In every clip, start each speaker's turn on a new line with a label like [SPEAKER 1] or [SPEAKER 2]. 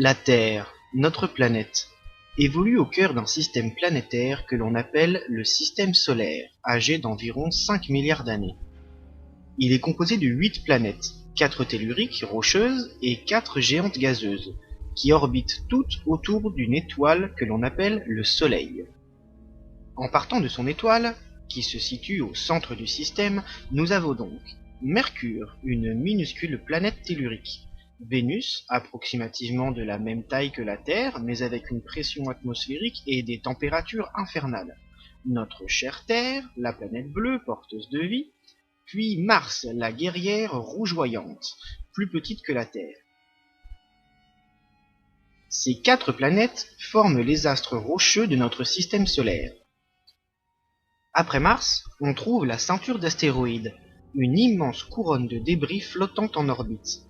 [SPEAKER 1] La Terre, notre planète, évolue au cœur d'un système planétaire que l'on appelle le système solaire, âgé d'environ 5 milliards d'années. Il est composé de 8 planètes, 4 telluriques rocheuses et 4 géantes gazeuses, qui orbitent toutes autour d'une étoile que l'on appelle le Soleil. En partant de son étoile, qui se situe au centre du système, nous avons donc Mercure, une minuscule planète tellurique, Vénus, approximativement de la même taille que la Terre, mais avec une pression atmosphérique et des températures infernales, notre chère Terre, la planète bleue porteuse de vie, puis Mars, la guerrière rougeoyante, plus petite que la Terre. Ces 4 planètes forment les astres rocheux de notre système solaire. Après Mars, on trouve la ceinture d'astéroïdes, une immense couronne de débris flottant en orbite.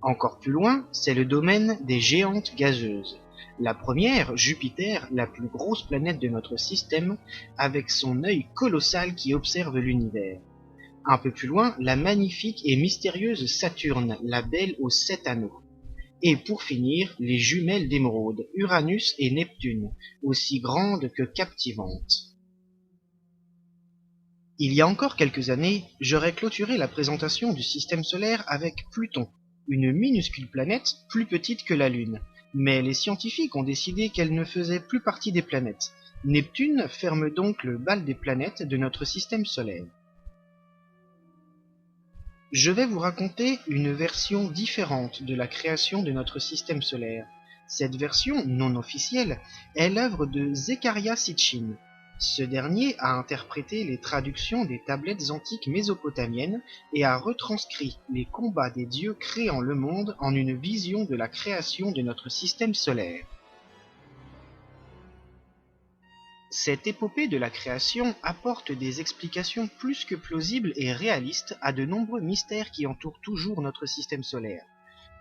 [SPEAKER 1] Encore plus loin, c'est le domaine des géantes gazeuses. La première, Jupiter, la plus grosse planète de notre système, avec son œil colossal qui observe l'univers. Un peu plus loin, la magnifique et mystérieuse Saturne, la belle aux 7 anneaux. Et pour finir, les jumelles d'émeraude, Uranus et Neptune, aussi grandes que captivantes. Il y a encore quelques années, j'aurais clôturé la présentation du système solaire avec Pluton, une minuscule planète plus petite que la Lune. Mais les scientifiques ont décidé qu'elle ne faisait plus partie des planètes. Neptune ferme donc le bal des planètes de notre système solaire. Je vais vous raconter une version différente de la création de notre système solaire. Cette version, non officielle, est l'œuvre de Zecharia Sitchin. Ce dernier a interprété les traductions des tablettes antiques mésopotamiennes et a retranscrit les combats des dieux créant le monde en une vision de la création de notre système solaire. Cette épopée de la création apporte des explications plus que plausibles et réalistes à de nombreux mystères qui entourent toujours notre système solaire,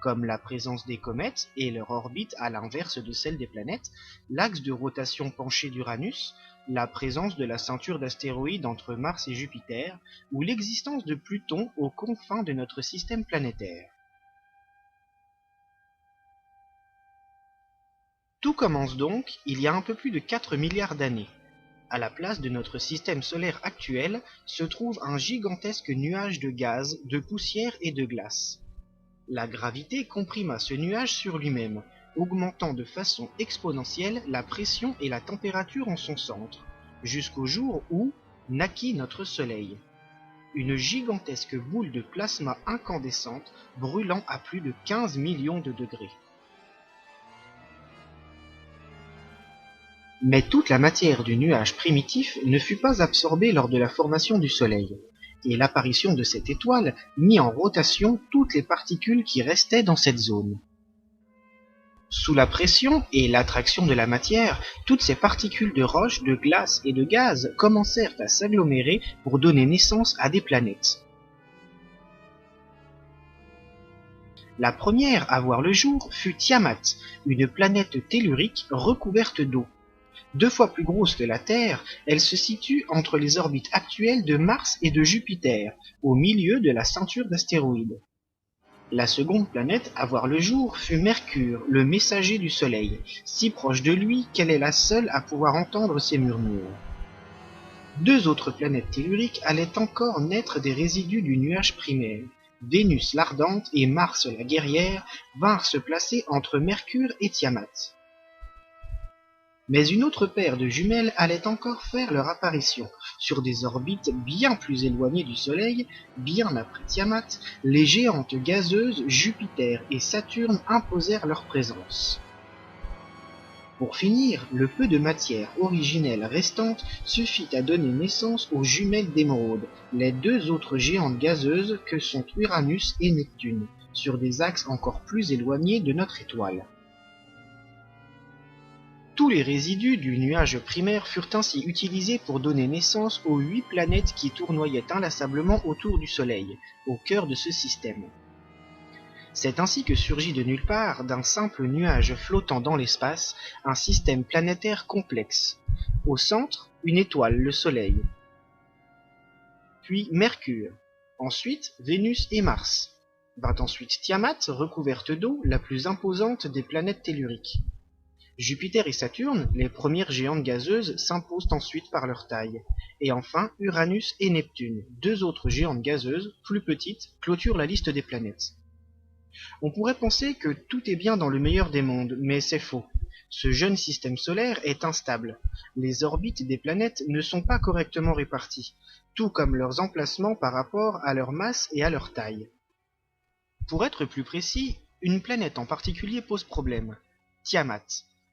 [SPEAKER 1] comme la présence des comètes et leur orbite à l'inverse de celle des planètes, l'axe de rotation penché d'Uranus, la présence de la ceinture d'astéroïdes entre Mars et Jupiter, ou l'existence de Pluton aux confins de notre système planétaire. Tout commence donc il y a un peu plus de 4 milliards d'années. À la place de notre système solaire actuel se trouve un gigantesque nuage de gaz, de poussière et de glace. La gravité comprima ce nuage sur lui-même, augmentant de façon exponentielle la pression et la température en son centre, jusqu'au jour où naquit notre Soleil. Une gigantesque boule de plasma incandescente brûlant à plus de 15 millions de degrés. Mais toute la matière du nuage primitif ne fut pas absorbée lors de la formation du Soleil, et l'apparition de cette étoile mit en rotation toutes les particules qui restaient dans cette zone. Sous la pression et l'attraction de la matière, toutes ces particules de roche, de glace et de gaz commencèrent à s'agglomérer pour donner naissance à des planètes. La première à voir le jour fut Tiamat, une planète tellurique recouverte d'eau. 2 fois plus grosse que la Terre, elle se situe entre les orbites actuelles de Mars et de Jupiter, au milieu de la ceinture d'astéroïdes. La seconde planète à voir le jour fut Mercure, le messager du Soleil, si proche de lui qu'elle est la seule à pouvoir entendre ses murmures. 2 autres planètes telluriques allaient encore naître des résidus du nuage primaire. Vénus l'ardente et Mars la guerrière vinrent se placer entre Mercure et Tiamat. Mais une autre paire de jumelles allait encore faire leur apparition. Sur des orbites bien plus éloignées du Soleil, bien après Tiamat, les géantes gazeuses Jupiter et Saturne imposèrent leur présence. Pour finir, le peu de matière originelle restante suffit à donner naissance aux jumelles d'émeraude, les 2 autres géantes gazeuses que sont Uranus et Neptune, sur des axes encore plus éloignés de notre étoile. Tous les résidus du nuage primaire furent ainsi utilisés pour donner naissance aux 8 planètes qui tournoyaient inlassablement autour du Soleil, au cœur de ce système. C'est ainsi que surgit de nulle part, d'un simple nuage flottant dans l'espace, un système planétaire complexe. Au centre, une étoile, le Soleil. Puis Mercure. Ensuite, Vénus et Mars. Vint ensuite Tiamat, recouverte d'eau, la plus imposante des planètes telluriques. Jupiter et Saturne, les premières géantes gazeuses, s'imposent ensuite par leur taille. Et enfin, Uranus et Neptune, deux autres géantes gazeuses, plus petites, clôturent la liste des planètes. On pourrait penser que tout est bien dans le meilleur des mondes, mais c'est faux. Ce jeune système solaire est instable. Les orbites des planètes ne sont pas correctement réparties, tout comme leurs emplacements par rapport à leur masse et à leur taille. Pour être plus précis, une planète en particulier pose problème. Tiamat,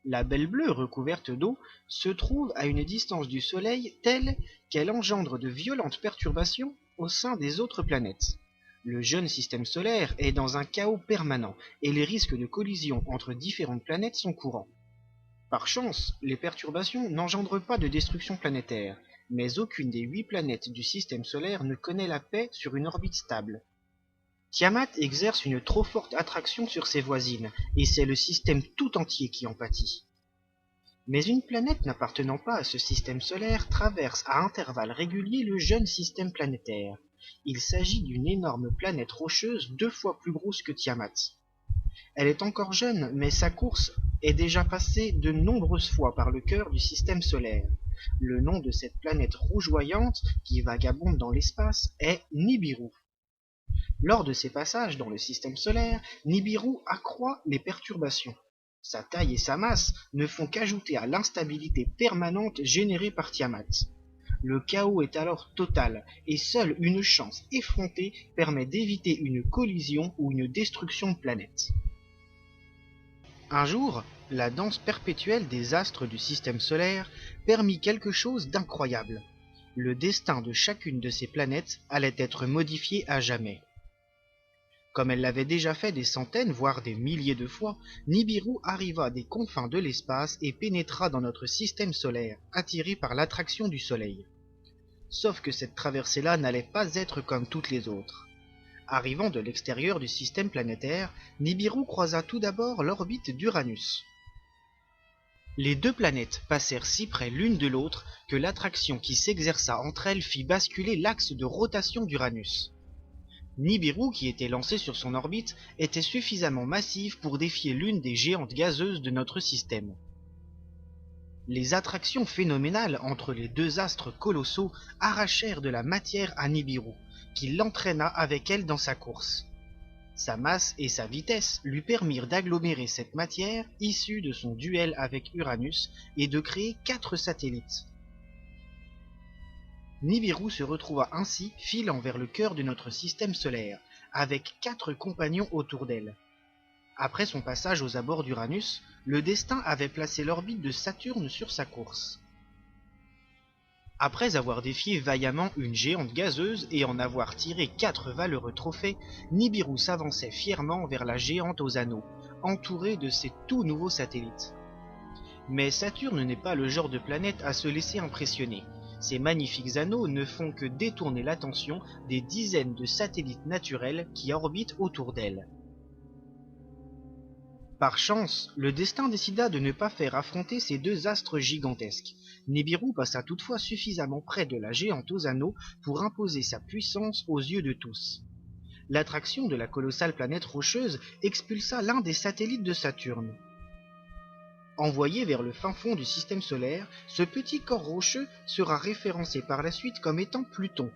[SPEAKER 1] la belle bleue recouverte d'eau, se trouve à une distance du Soleil telle qu'elle engendre de violentes perturbations au sein des autres planètes. Le jeune système solaire est dans un chaos permanent et les risques de collision entre différentes planètes sont courants. Par chance, les perturbations n'engendrent pas de destruction planétaire, mais aucune des 8 planètes du système solaire ne connaît la paix sur une orbite stable. Tiamat exerce une trop forte attraction sur ses voisines, et c'est le système tout entier qui en pâtit. Mais une planète n'appartenant pas à ce système solaire traverse à intervalles réguliers le jeune système planétaire. Il s'agit d'une énorme planète rocheuse 2 fois plus grosse que Tiamat. Elle est encore jeune, mais sa course est déjà passée de nombreuses fois par le cœur du système solaire. Le nom de cette planète rougeoyante, qui vagabonde dans l'espace, est Nibiru. Lors de ses passages dans le système solaire, Nibiru accroît les perturbations. Sa taille et sa masse ne font qu'ajouter à l'instabilité permanente générée par Tiamat. Le chaos est alors total, et seule une chance effrontée permet d'éviter une collision ou une destruction de planète. Un jour, la danse perpétuelle des astres du système solaire permit quelque chose d'incroyable. Le destin de chacune de ces planètes allait être modifié à jamais. Comme elle l'avait déjà fait des centaines, voire des milliers de fois, Nibiru arriva des confins de l'espace et pénétra dans notre système solaire, attiré par l'attraction du Soleil. Sauf que cette traversée-là n'allait pas être comme toutes les autres. Arrivant de l'extérieur du système planétaire, Nibiru croisa tout d'abord l'orbite d'Uranus. Les 2 planètes passèrent si près l'une de l'autre que l'attraction qui s'exerça entre elles fit basculer l'axe de rotation d'Uranus. Nibiru, qui était lancé sur son orbite, était suffisamment massive pour défier l'une des géantes gazeuses de notre système. Les attractions phénoménales entre les 2 astres colossaux arrachèrent de la matière à Nibiru, qui l'entraîna avec elle dans sa course. Sa masse et sa vitesse lui permirent d'agglomérer cette matière issue de son duel avec Uranus et de créer 4 satellites. Nibiru se retrouva ainsi filant vers le cœur de notre système solaire, avec 4 compagnons autour d'elle. Après son passage aux abords d'Uranus, le destin avait placé l'orbite de Saturne sur sa course. Après avoir défié vaillamment une géante gazeuse et en avoir tiré 4 valeureux trophées, Nibiru s'avançait fièrement vers la géante aux anneaux, entourée de ses tout nouveaux satellites. Mais Saturne n'est pas le genre de planète à se laisser impressionner. Ces magnifiques anneaux ne font que détourner l'attention des dizaines de satellites naturels qui orbitent autour d'elle. Par chance, le destin décida de ne pas faire affronter ces 2 astres gigantesques. Nibiru passa toutefois suffisamment près de la géante aux anneaux pour imposer sa puissance aux yeux de tous. L'attraction de la colossale planète rocheuse expulsa l'un des satellites de Saturne. Envoyé vers le fin fond du système solaire, ce petit corps rocheux sera référencé par la suite comme étant Pluton.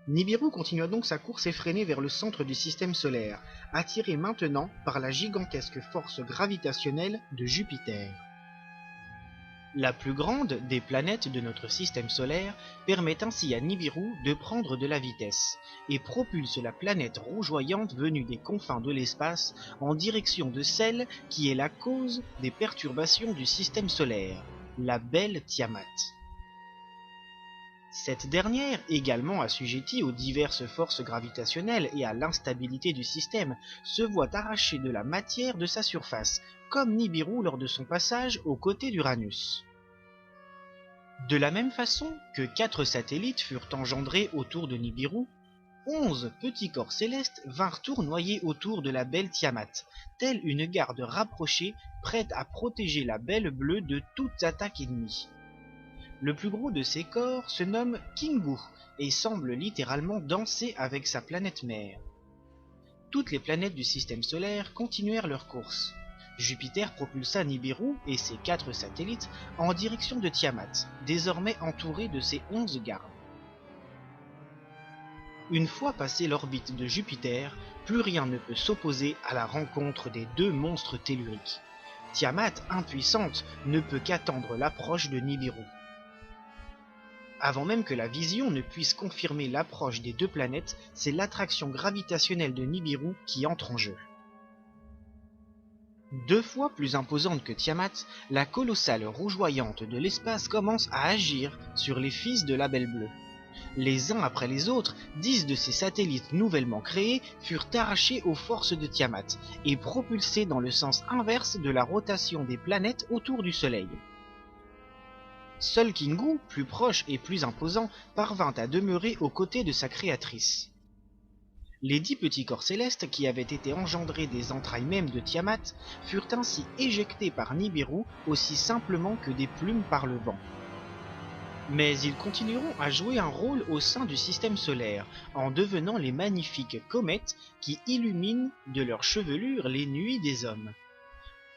[SPEAKER 1] Nibiru continua donc sa course effrénée vers le centre du système solaire, attiré maintenant par la gigantesque force gravitationnelle de Jupiter. La plus grande des planètes de notre système solaire permet ainsi à Nibiru de prendre de la vitesse, et propulse la planète rougeoyante venue des confins de l'espace en direction de celle qui est la cause des perturbations du système solaire, la belle Tiamat. Cette dernière, également assujettie aux diverses forces gravitationnelles et à l'instabilité du système, se voit arracher de la matière de sa surface, comme Nibiru lors de son passage aux côtés d'Uranus. De la même façon que 4 satellites furent engendrés autour de Nibiru, 11 petits corps célestes vinrent tournoyer autour de la belle Tiamat, telle une garde rapprochée prête à protéger la belle bleue de toute attaque ennemie. Le plus gros de ces corps se nomme Kingu et semble littéralement danser avec sa planète mère. toutes les planètes du système solaire continuèrent leur course. Jupiter propulsa Nibiru et ses 4 satellites en direction de Tiamat, désormais entouré de ses 11 gardes. Une fois passé l'orbite de Jupiter, plus rien ne peut s'opposer à la rencontre des 2 monstres telluriques. Tiamat, impuissante, ne peut qu'attendre l'approche de Nibiru. Avant même que la vision ne puisse confirmer l'approche des 2 planètes, c'est l'attraction gravitationnelle de Nibiru qui entre en jeu. 2 fois plus imposante que Tiamat, la colossale rougeoyante de l'espace commence à agir sur les fils de la Belle Bleue. Les uns après les autres, 10 de ces satellites nouvellement créés furent arrachés aux forces de Tiamat et propulsés dans le sens inverse de la rotation des planètes autour du Soleil. Seul Kingu, plus proche et plus imposant, parvint à demeurer aux côtés de sa créatrice. Les 10 petits corps célestes qui avaient été engendrés des entrailles mêmes de Tiamat furent ainsi éjectés par Nibiru aussi simplement que des plumes par le vent. Mais ils continueront à jouer un rôle au sein du système solaire, en devenant les magnifiques comètes qui illuminent de leur chevelure les nuits des hommes.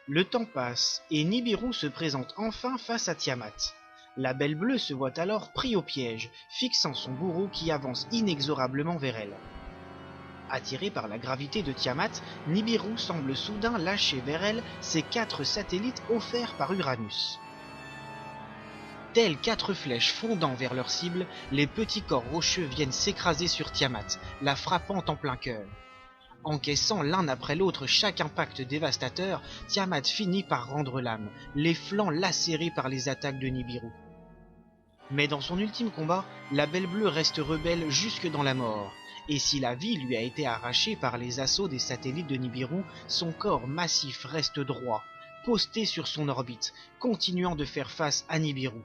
[SPEAKER 1] Le temps passe, et Nibiru se présente enfin face à Tiamat. La Belle Bleue se voit alors pris au piège, fixant son bourreau qui avance inexorablement vers elle. Attiré par la gravité de Tiamat, Nibiru semble soudain lâcher vers elle ses 4 satellites offerts par Uranus. Tels 4 flèches fondant vers leur cible, les petits corps rocheux viennent s'écraser sur Tiamat, la frappant en plein cœur. Encaissant l'un après l'autre chaque impact dévastateur, Tiamat finit par rendre l'âme, les flancs lacérés par les attaques de Nibiru. Mais dans son ultime combat, la Belle Bleue reste rebelle jusque dans la mort. Et si la vie lui a été arrachée par les assauts des satellites de Nibiru, son corps massif reste droit, posté sur son orbite, continuant de faire face à Nibiru.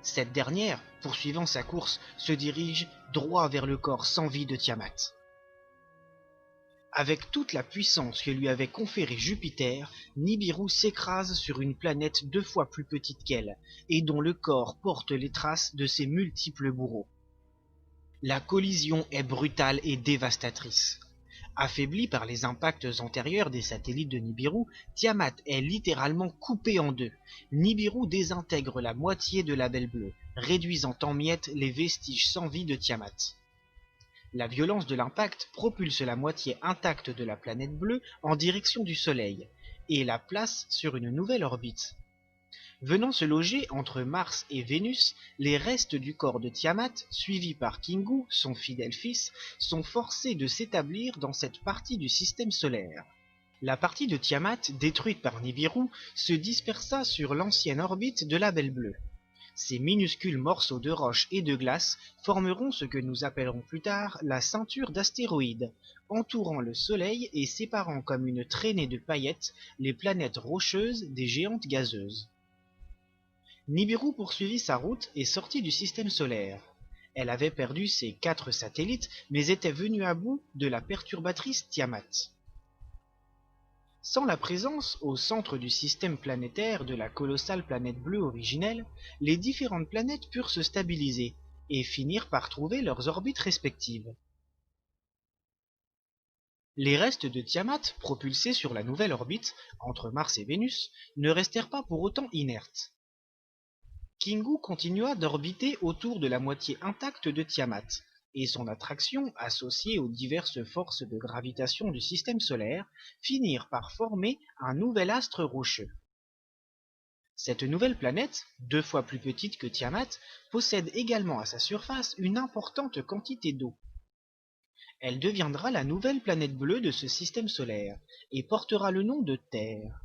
[SPEAKER 1] Cette dernière, poursuivant sa course, se dirige droit vers le corps sans vie de Tiamat. Avec toute la puissance que lui avait conférée Jupiter, Nibiru s'écrase sur une planète 2 fois plus petite qu'elle, et dont le corps porte les traces de ses multiples bourreaux. La collision est brutale et dévastatrice. Affaibli par les impacts antérieurs des satellites de Nibiru, Tiamat est littéralement coupé en 2. Nibiru désintègre la moitié de la Belle Bleue, réduisant en miettes les vestiges sans vie de Tiamat. La violence de l'impact propulse la moitié intacte de la planète bleue en direction du Soleil, et la place sur une nouvelle orbite. Venant se loger entre Mars et Vénus, les restes du corps de Tiamat, suivis par Kingu, son fidèle fils, sont forcés de s'établir dans cette partie du système solaire. La partie de Tiamat, détruite par Nibiru, se dispersa sur l'ancienne orbite de la Belle Bleue. Ces minuscules morceaux de roche et de glace formeront ce que nous appellerons plus tard la ceinture d'astéroïdes, entourant le Soleil et séparant comme une traînée de paillettes les planètes rocheuses des géantes gazeuses. Nibiru poursuivit sa route et sortit du système solaire. Elle avait perdu ses 4 satellites, mais était venue à bout de la perturbatrice Tiamat. Sans la présence au centre du système planétaire de la colossale planète bleue originelle, les différentes planètes purent se stabiliser et finirent par trouver leurs orbites respectives. Les restes de Tiamat, propulsés sur la nouvelle orbite, entre Mars et Vénus, ne restèrent pas pour autant inertes. Kingu continua d'orbiter autour de la moitié intacte de Tiamat, et son attraction, associée aux diverses forces de gravitation du système solaire, finirent par former un nouvel astre rocheux. Cette nouvelle planète, 2 fois plus petite que Tiamat, possède également à sa surface une importante quantité d'eau. Elle deviendra la nouvelle planète bleue de ce système solaire, et portera le nom de Terre.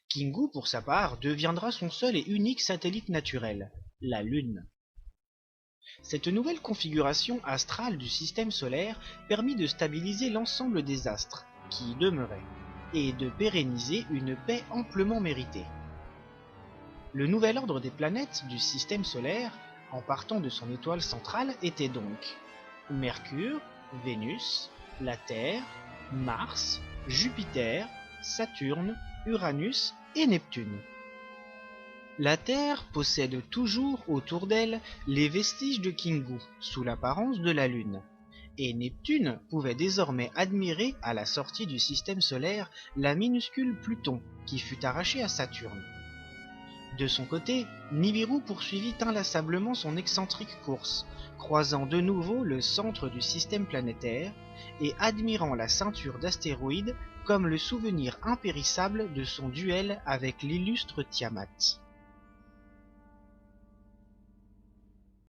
[SPEAKER 1] Kingu, pour sa part, deviendra son seul et unique satellite naturel, la Lune. Cette nouvelle configuration astrale du système solaire permit de stabiliser l'ensemble des astres, qui y demeuraient, et de pérenniser une paix amplement méritée. Le nouvel ordre des planètes du système solaire, en partant de son étoile centrale, était donc Mercure, Vénus, la Terre, Mars, Jupiter, Saturne, Uranus et Neptune. La Terre possède toujours autour d'elle les vestiges de Kingu, sous l'apparence de la Lune, et Neptune pouvait désormais admirer, à la sortie du système solaire, la minuscule Pluton, qui fut arraché à Saturne. De son côté, Nibiru poursuivit inlassablement son excentrique course, croisant de nouveau le centre du système planétaire et admirant la ceinture d'astéroïdes comme le souvenir impérissable de son duel avec l'illustre Tiamat.